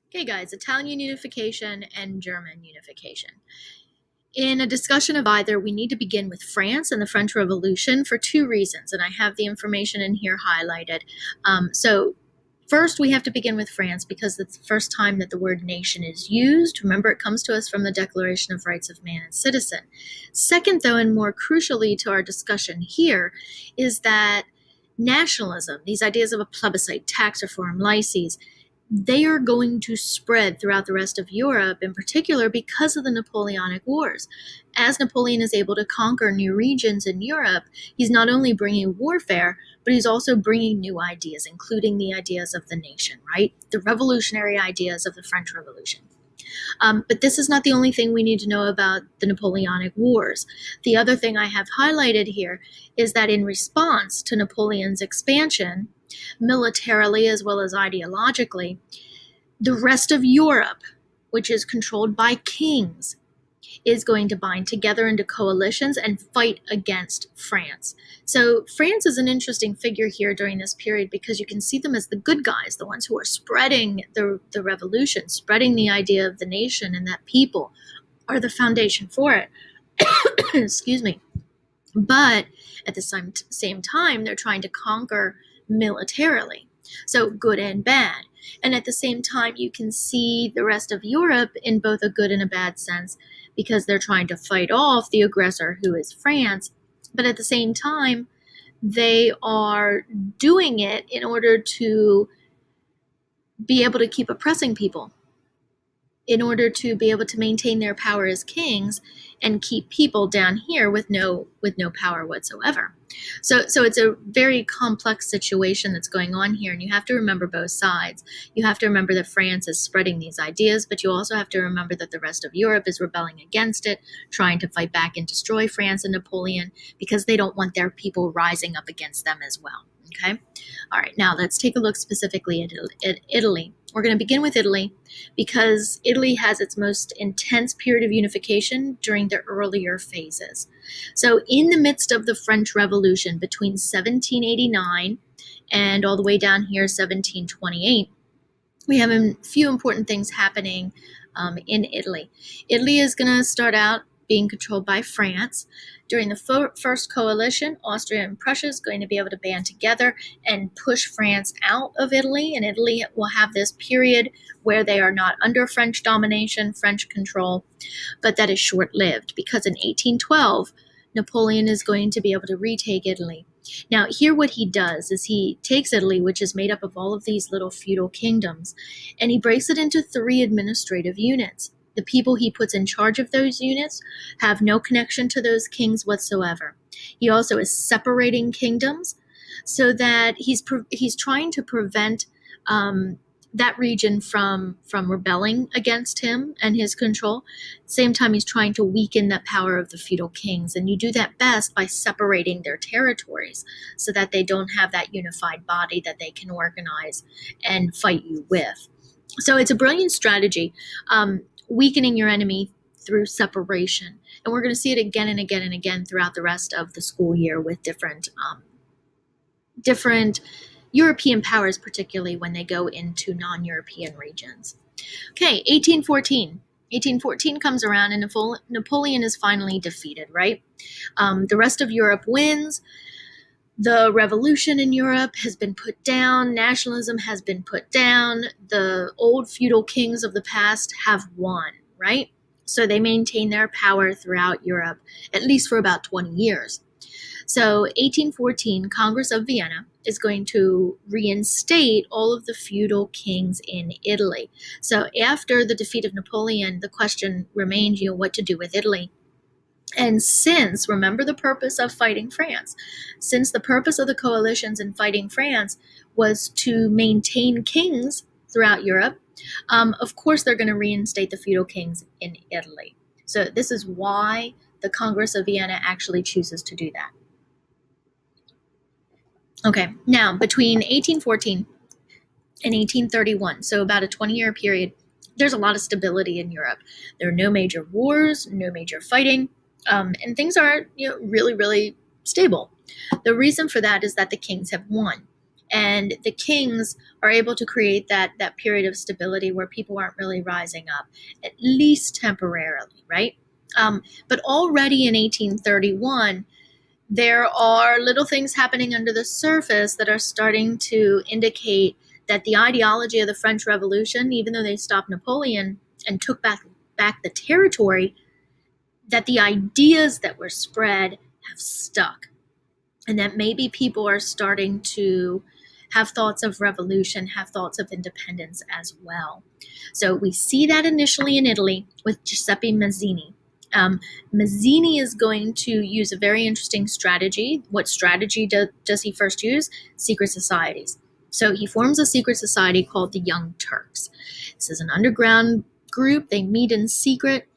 Okay, guys, Italian unification and German unification. In a discussion of either, we need to begin with France and the French Revolution for two reasons, and I have the information in here highlighted. So first, we have to begin with France because it's the first time that the word nation is used. Remember, it comes to us from the Declaration of Rights of Man and Citizen. Second, though, and more crucially to our discussion here, is that nationalism, these ideas of a plebiscite, tax reform, lycées, they are going to spread throughout the rest of Europe, in particular because of the Napoleonic Wars. As Napoleon is able to conquer new regions in Europe, he's not only bringing warfare, but he's also bringing new ideas, including the ideas of the nation, right? The revolutionary ideas of the French Revolution. But this is not the only thing we need to know about the Napoleonic Wars. The other thing I have highlighted here is that in response to Napoleon's expansion, militarily as well as ideologically, the rest of Europe, which is controlled by kings, is going to bind together into coalitions and fight against France. So France is an interesting figure here during this period because you can see them as the good guys, the ones who are spreading the revolution, spreading the idea of the nation and that people are the foundation for it. Excuse me. But at the same time, they're trying to conquer militarily. So good and bad. And at the same time, you can see the rest of Europe in both a good and a bad sense because they're trying to fight off the aggressor, who is France. But at the same time, they are doing it in order to be able to keep oppressing people, in order to be able to maintain their power as kings and keep people down here with no power whatsoever. So it's a very complex situation that's going on here, and you have to remember both sides. You have to remember that France is spreading these ideas, but you also have to remember that the rest of Europe is rebelling against it, trying to fight back and destroy France and Napoleon because they don't want their people rising up against them as well. Okay? All right, now let's take a look specifically at Italy. We're going to begin with Italy because Italy has its most intense period of unification during the earlier phases. So in the midst of the French Revolution between 1789 and all the way down here 1728, we have a few important things happening in Italy. Italy is going to start out being controlled by France. During the first coalition, Austria and Prussia is going to be able to band together and push France out of Italy, and Italy will have this period where they are not under French domination, French control, but that is short-lived because in 1812, Napoleon is going to be able to retake Italy. Now, here what he does is he takes Italy, which is made up of all of these little feudal kingdoms, and he breaks it into 3 administrative units. The people he puts in charge of those units have no connection to those kings whatsoever. He also is separating kingdoms so that he's trying to prevent that region from rebelling against him and his control. At the same time, he's trying to weaken the power of the feudal kings. And you do that best by separating their territories so that they don't have that unified body that they can organize and fight you with. So it's a brilliant strategy. Weakening your enemy through separation. And we're going to see it again and again and again throughout the rest of the school year with different European powers, particularly when they go into non-European regions. Okay, 1814. 1814 comes around and Napoleon is finally defeated, right? The rest of Europe wins. The revolution in Europe has been put down. Nationalism has been put down. The old feudal kings of the past have won, right? So they maintain their power throughout Europe, at least for about 20 years. So 1814, Congress of Vienna is going to reinstate all of the feudal kings in Italy. So after the defeat of Napoleon, the question remained, what to do with Italy. And since, remember the purpose of fighting France, since the purpose of the coalitions in fighting France was to maintain kings throughout Europe, of course they're going to reinstate the feudal kings in Italy. So this is why the Congress of Vienna actually chooses to do that. Okay, now between 1814 and 1831, so about a 20-year period, there's a lot of stability in Europe. There are no major wars, no major fighting. And things are really, really stable. The reason for that is that the kings have won. And the kings are able to create that period of stability where people aren't really rising up, at least temporarily, right? But already in 1831, there are little things happening under the surface that are starting to indicate that the ideology of the French Revolution, even though they stopped Napoleon and took back the territory, that the ideas that were spread have stuck, and that maybe people are starting to have thoughts of revolution, have thoughts of independence as well. So we see that initially in Italy with Giuseppe Mazzini. Mazzini is going to use a very interesting strategy. What strategy does he first use? Secret societies. So he forms a secret society called the Young Turks. This is an underground group. They meet in secret.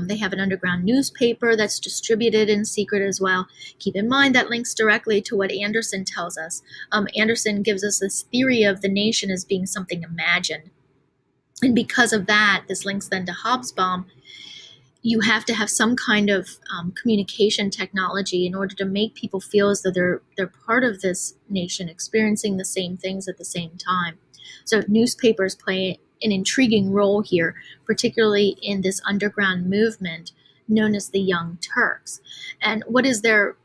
They have an underground newspaper that's distributed in secret as well. Keep in mind that links directly to what Anderson tells us. Anderson gives us this theory of the nation as being something imagined. And because of that, this links then to Hobsbawm. You have to have some kind of communication technology in order to make people feel as though they're part of this nation, experiencing the same things at the same time. So newspapers play an intriguing role here, particularly in this underground movement known as the Young Turks. And what is their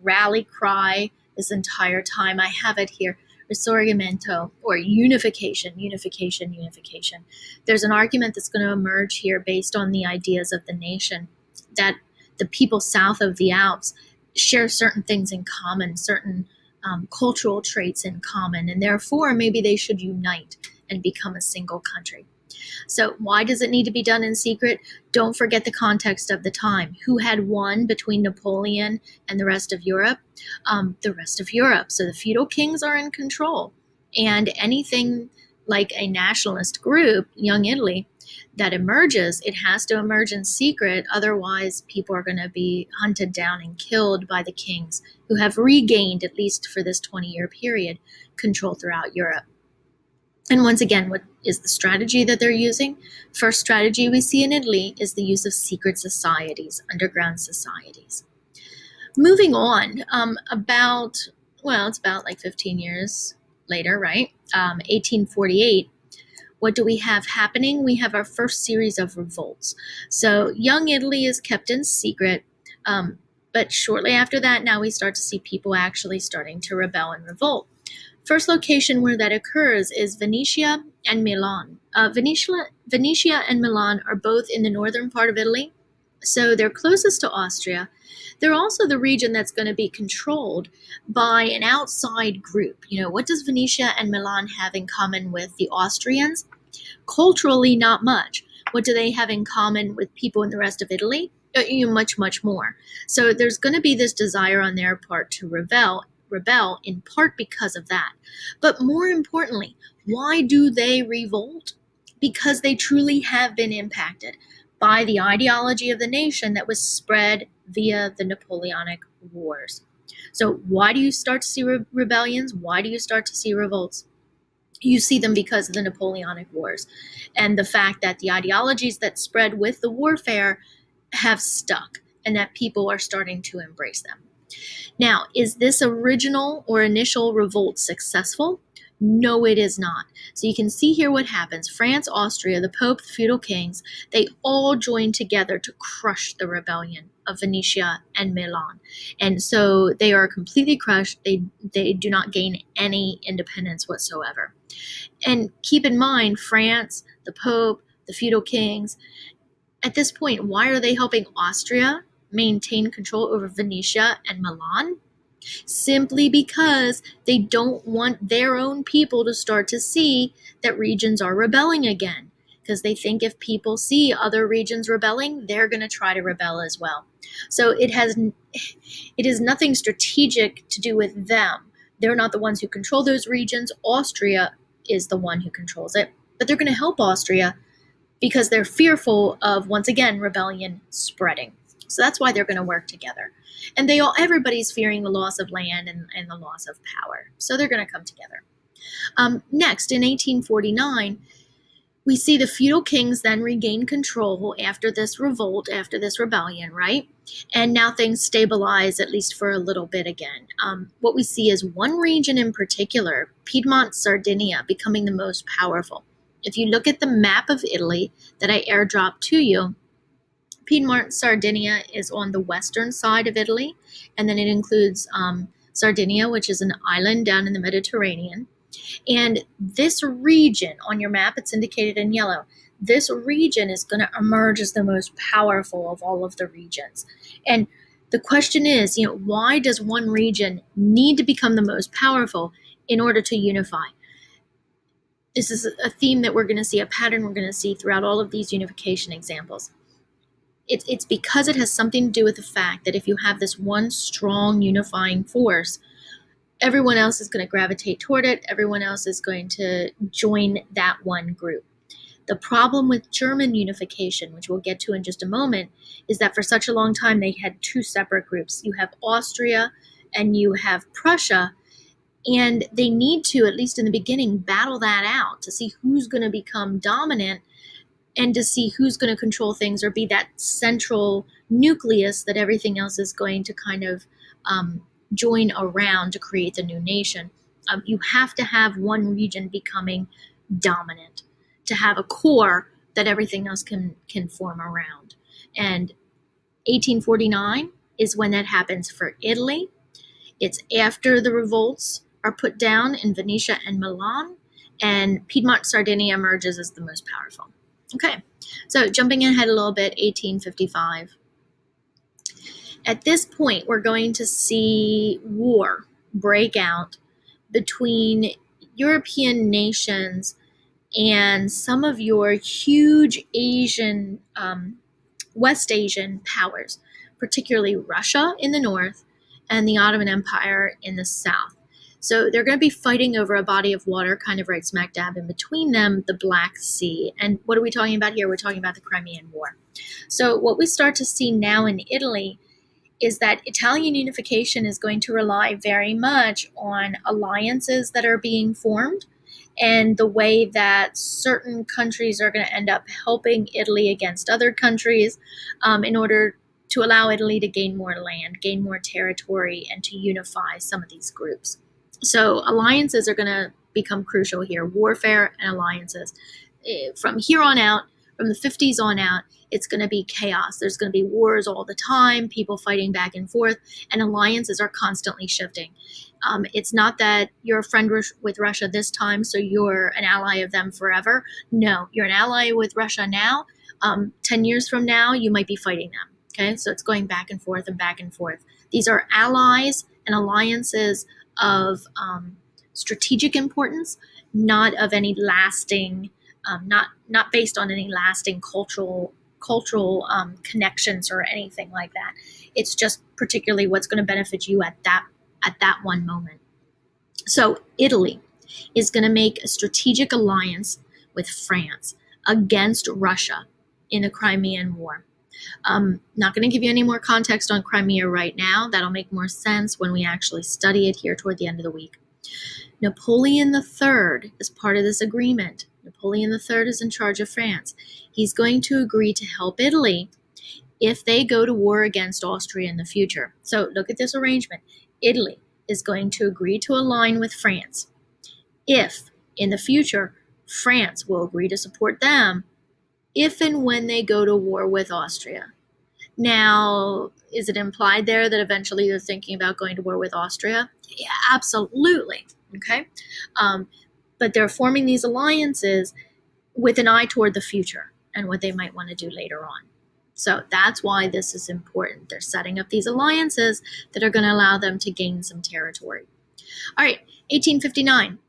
rally cry this entire time? I have it here. Risorgimento, or unification, unification, unification. There's an argument that's going to emerge here based on the ideas of the nation, that the people south of the Alps share certain things in common, certain cultural traits in common, and therefore maybe they should unite and become a single country. So why does it need to be done in secret? Don't forget the context of the time. Who had won between Napoleon and the rest of Europe? The rest of Europe. So the feudal kings are in control. And anything like a nationalist group, Young Italy, that emerges, it has to emerge in secret. Otherwise, people are going to be hunted down and killed by the kings who have regained, at least for this 20-year period, control throughout Europe. And once again, what is the strategy that they're using? First strategy we see in Italy is the use of secret societies, underground societies. Moving on, it's about like 15 years later, right? 1848. What do we have happening? We have our first series of revolts. So Young Italy is kept in secret, but shortly after that, now we start to see people actually starting to rebel and revolt. First location where that occurs is Venetia and Milan. Venetia and Milan are both in the northern part of Italy, so they're closest to Austria. They're also the region that's going to be controlled by an outside group. What does Venetia and Milan have in common with the Austrians? Culturally, not much. What do they have in common with people in the rest of Italy? Much, much more. So there's going to be this desire on their part to rebel in part because of that. But more importantly, why do they revolt? Because they truly have been impacted by the ideology of the nation that was spread via the Napoleonic Wars. So why do you start to see rebellions? Why do you start to see revolts? You see them because of the Napoleonic Wars and the fact that the ideologies that spread with the warfare have stuck and that people are starting to embrace them. Now, is this original or initial revolt successful? No, it is not. So you can see here what happens. France, Austria, the Pope, the feudal kings, they all join together to crush the rebellion of Venetia and Milan. And so they are completely crushed. They do not gain any independence whatsoever. And keep in mind, France, the Pope, the feudal kings, at this point, why are they helping Austria maintain control over Venetia and Milan? Simply because they don't want their own people to start to see that regions are rebelling again. Because they think if people see other regions rebelling, they're going to try to rebel as well. So it is nothing strategic to do with them. They're not the ones who control those regions. Austria is the one who controls it. But they're going to help Austria because they're fearful of, once again, rebellion spreading. So that's why they're going to work together. And everybody's fearing the loss of land and the loss of power. So they're going to come together. Next, in 1849, We see the feudal kings then regain control after this revolt, after this rebellion, right? And now things stabilize, at least for a little bit again. What we see is one region in particular, Piedmont, Sardinia, becoming the most powerful. If you look at the map of Italy that I airdropped to you, Piedmont, Sardinia is on the western side of Italy, and then it includes Sardinia, which is an island down in the Mediterranean. And this region on your map, it's indicated in yellow, this region is going to emerge as the most powerful of all of the regions. And the question is, why does one region need to become the most powerful in order to unify? This is a theme that we're going to see, a pattern we're going to see throughout all of these unification examples. It's because it has something to do with the fact that if you have this one strong unifying force, everyone else is going to gravitate toward it. Everyone else is going to join that one group. The problem with German unification, which we'll get to in just a moment, is that for such a long time they had two separate groups. You have Austria and you have Prussia, and they need to, at least in the beginning, battle that out to see who's going to become dominant and to see who's going to control things or be that central nucleus that everything else is going to kind of join around to create the new nation. You have to have one region becoming dominant to have a core that everything else can form around. And 1849 is when that happens for Italy. It's after the revolts are put down in Venetia and Milan, and Piedmont, Sardinia emerges as the most powerful. Okay, so jumping ahead a little bit, 1855. At this point, we're going to see war break out between European nations and some of your huge Asian, West Asian powers, particularly Russia in the north and the Ottoman Empire in the south. So they're going to be fighting over a body of water kind of right smack dab in between them, the Black Sea. And what are we talking about here? We're talking about the Crimean War. So what we start to see now in Italy is that Italian unification is going to rely very much on alliances that are being formed and the way that certain countries are going to end up helping Italy against other countries in order to allow Italy to gain more land, gain more territory, and to unify some of these groups. So alliances are going to become crucial here, warfare and alliances. From here on out, from the 50s on out, it's going to be chaos. There's going to be wars all the time, people fighting back and forth, and alliances are constantly shifting. It's not that you're a friend with Russia this time, so you're an ally of them forever. No, you're an ally with Russia now. 10 years from now, you might be fighting them. Okay, so it's going back and forth and back and forth. These are allies and alliances of strategic importance, not of any lasting, not based on any lasting cultural connections or anything like that. It's just particularly what's going to benefit you at that one moment. So Italy is going to make a strategic alliance with France against Russia in the Crimean War. Not going to give you any more context on Crimea right now. That'll make more sense when we actually study it here toward the end of the week. Napoleon III is part of this agreement. Napoleon III is in charge of France. He's going to agree to help Italy if they go to war against Austria in the future. So look at this arrangement. Italy is going to agree to align with France if, in the future, France will agree to support them if and when they go to war with Austria. Now, is it implied there that eventually they're thinking about going to war with Austria? Yeah, absolutely. Okay. But they're forming these alliances with an eye toward the future and what they might want to do later on. So that's why this is important. They're setting up these alliances that are going to allow them to gain some territory. All right, 1859.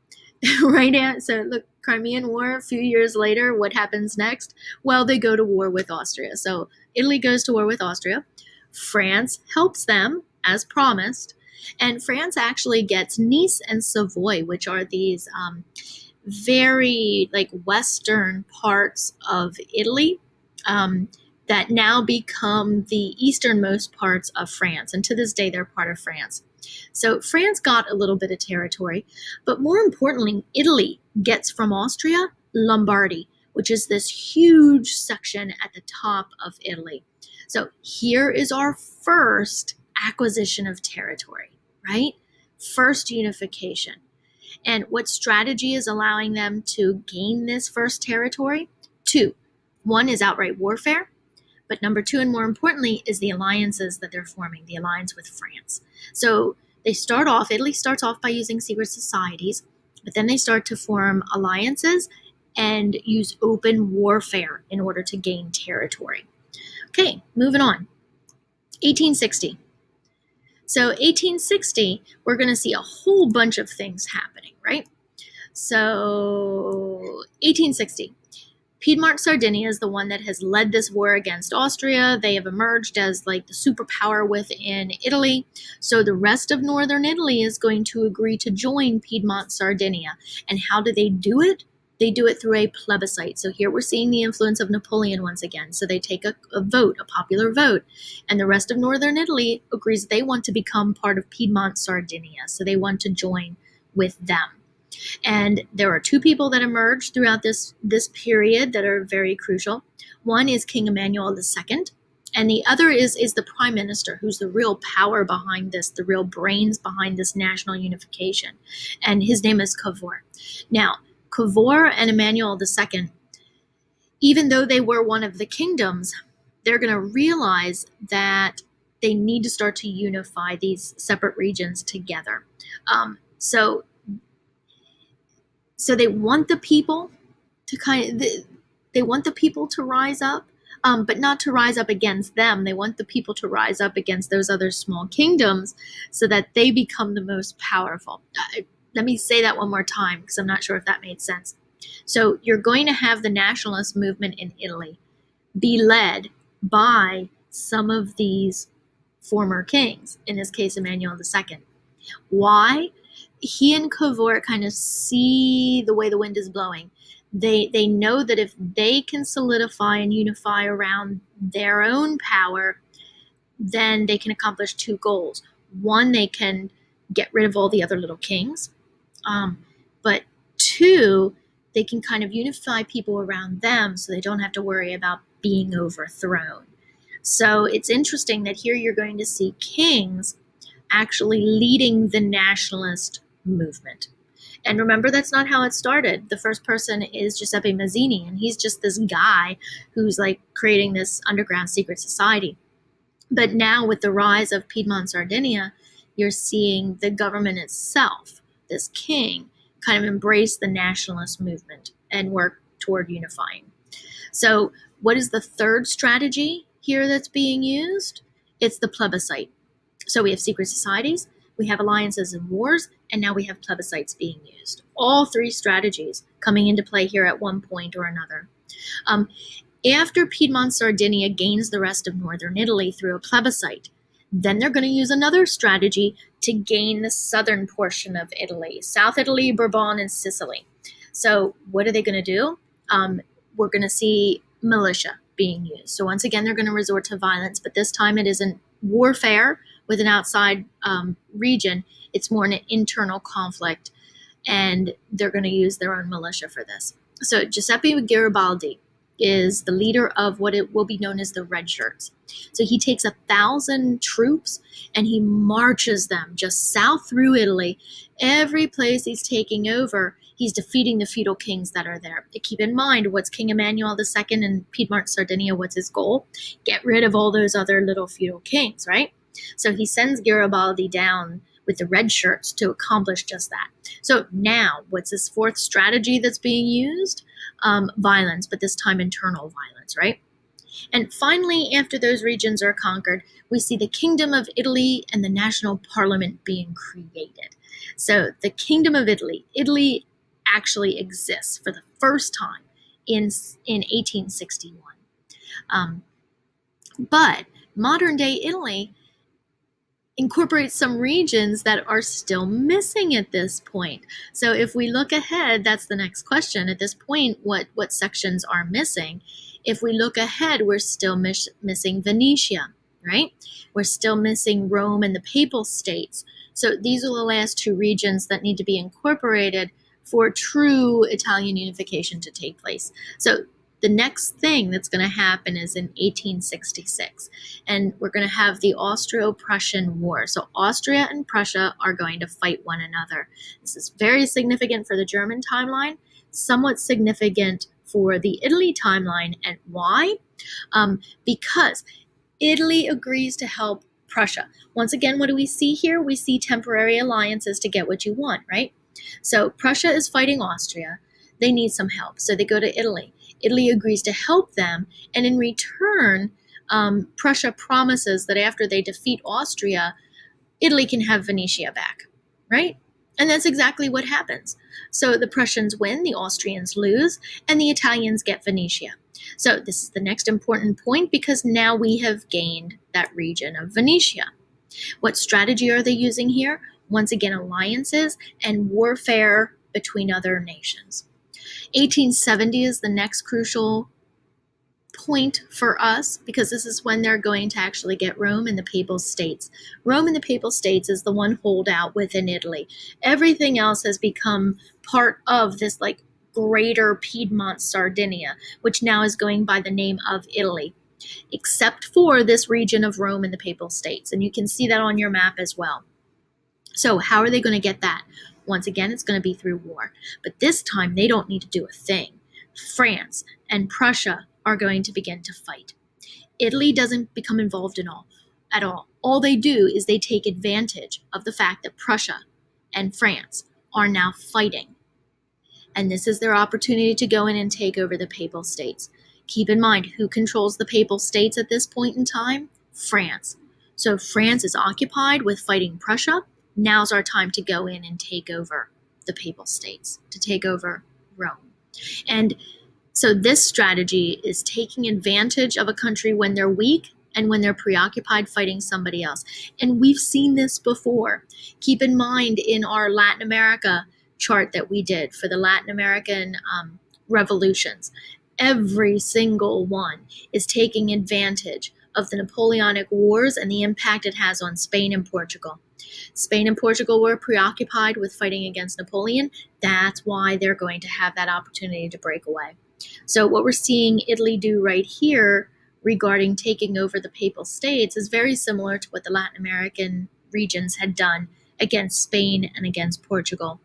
Right now, so look, Crimean War, a few years later, what happens next? Well, they go to war with Austria. So Italy goes to war with Austria. France helps them, as promised. And France actually gets Nice and Savoy, which are these very western parts of Italy that now become the easternmost parts of France. And to this day, they're part of France. So France got a little bit of territory, but more importantly, Italy gets from Austria Lombardy, which is this huge section at the top of Italy. So here is our first acquisition of territory, right? First unification. And what strategy is allowing them to gain this first territory? Two. One is outright warfare, but number two, and more importantly, is the alliances that they're forming, the alliance with France. So Italy starts off by using secret societies, but then they start to form alliances and use open warfare in order to gain territory. Okay, moving on. 1860. So 1860, we're going to see a whole bunch of things happening, right? So 1860. Piedmont Sardinia is the one that has led this war against Austria. They have emerged as like the superpower within Italy. So the rest of northern Italy is going to agree to join Piedmont Sardinia. And how do they do it? They do it through a plebiscite. So here we're seeing the influence of Napoleon once again. So they take a vote, a popular vote, and the rest of northern Italy agrees they want to become part of Piedmont Sardinia. So they want to join with them. And there are two people that emerge throughout this period that are very crucial. One is King Emmanuel II, and the other is the prime minister, who's the real power behind this, the real brains behind this national unification. And his name is Cavour. Now, Cavour and Emmanuel II, even though they were one of the kingdoms, they're going to realize that they need to start to unify these separate regions together. So they want the people to they want the people to rise up, but not to rise up against them. They want the people to rise up against those other small kingdoms so that they become the most powerful. Let me say that one more time because I'm not sure if that made sense. So you're going to have the nationalist movement in Italy be led by some of these former kings, in this case, Emmanuel II. Why? He and Cavour kind of see the way the wind is blowing. They know that if they can solidify and unify around their own power, then they can accomplish two goals. One, they can get rid of all the other little kings. But two, they can kind of unify people around them so they don't have to worry about being overthrown. So it's interesting that here you're going to see kings actually leading the nationalist movement. And remember, that's not how it started. The first person is Giuseppe Mazzini, and he's just this guy who's like creating this underground secret society. But now with the rise of Piedmont Sardinia, you're seeing the government itself, this king, kind of embrace the nationalist movement and work toward unifying. So what is the third strategy here that's being used? It's the plebiscite. So we have secret societies, we have alliances and wars, and now we have plebiscites being used. All three strategies coming into play here at one point or another. After Piedmont Sardinia gains the rest of northern Italy through a plebiscite, then they're going to use another strategy to gain the southern portion of Italy, South Italy, Bourbon, and Sicily. So what are they going to do? We're going to see militia being used. So once again, they're going to resort to violence, but this time it isn't warfare with an outside region. It's more an internal conflict, and they're going to use their own militia for this. So Giuseppe Garibaldi is the leader of what it will be known as the Red Shirts. So he takes 1,000 troops and he marches them just south through Italy. Every place he's taking over, he's defeating the feudal kings that are there. Keep in mind, what's King Emmanuel II in Piedmont Sardinia, what's his goal? Get rid of all those other little feudal kings, right? So he sends Garibaldi down with the Red Shirts to accomplish just that. So now, what's this fourth strategy that's being used? Violence, but this time internal violence, right? And finally, after those regions are conquered, we see the Kingdom of Italy and the National Parliament being created. So the Kingdom of Italy, Italy actually exists for the first time in 1861. But modern day Italy incorporates some regions that are still missing at this point. So if we look ahead, that's the next question. At this point, what sections are missing? If we look ahead, we're still missing Venetia, right? We're still missing Rome and the Papal States. So these are the last two regions that need to be incorporated for true Italian unification to take place. So the next thing that's going to happen is in 1866, and we're going to have the Austro-Prussian War. So Austria and Prussia are going to fight one another. This is very significant for the German timeline, somewhat significant for the Italy timeline. And why? Because Italy agrees to help Prussia. Once again, what do we see here? We see temporary alliances to get what you want, right? So Prussia is fighting Austria. They need some help, so they go to Italy. Italy agrees to help them, and in return, Prussia promises that after they defeat Austria, Italy can have Venetia back, right? And that's exactly what happens. So the Prussians win, the Austrians lose, and the Italians get Venetia. So this is the next important point, because now we have gained that region of Venetia. What strategy are they using here? Once again, alliances and warfare between other nations. 1870 is the next crucial point for us, because this is when they're going to actually get Rome and the Papal States. Rome and the Papal States is the one holdout within Italy. Everything else has become part of this like greater Piedmont Sardinia, which now is going by the name of Italy, except for this region of Rome and the Papal States. And you can see that on your map as well. So how are they going to get that? Once again, it's going to be through war. But this time, they don't need to do a thing. France and Prussia are going to begin to fight. Italy doesn't become involved at all. All they do is they take advantage of the fact that Prussia and France are now fighting. And this is their opportunity to go in and take over the Papal States. Keep in mind, who controls the Papal States at this point in time? France. So France is occupied with fighting Prussia. Now's our time to go in and take over the Papal States, to take over Rome. And so this strategy is taking advantage of a country when they're weak and when they're preoccupied fighting somebody else. And we've seen this before. Keep in mind, in our Latin America chart that we did for the Latin American revolutions, every single one is taking advantage of the Napoleonic Wars and the impact it has on Spain and Portugal. Spain and Portugal were preoccupied with fighting against Napoleon. That's why they're going to have that opportunity to break away. So what we're seeing Italy do right here regarding taking over the Papal States is very similar to what the Latin American regions had done against Spain and against Portugal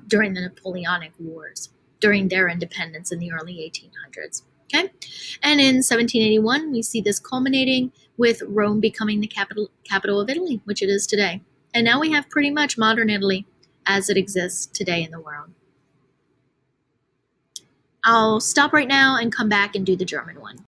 during the Napoleonic Wars, during their independence in the early 1800s. Okay, and in 1781, we see this culminating with Rome becoming the capital of Italy, which it is today. And now we have pretty much modern Italy as it exists today in the world. I'll stop right now and come back and do the German one.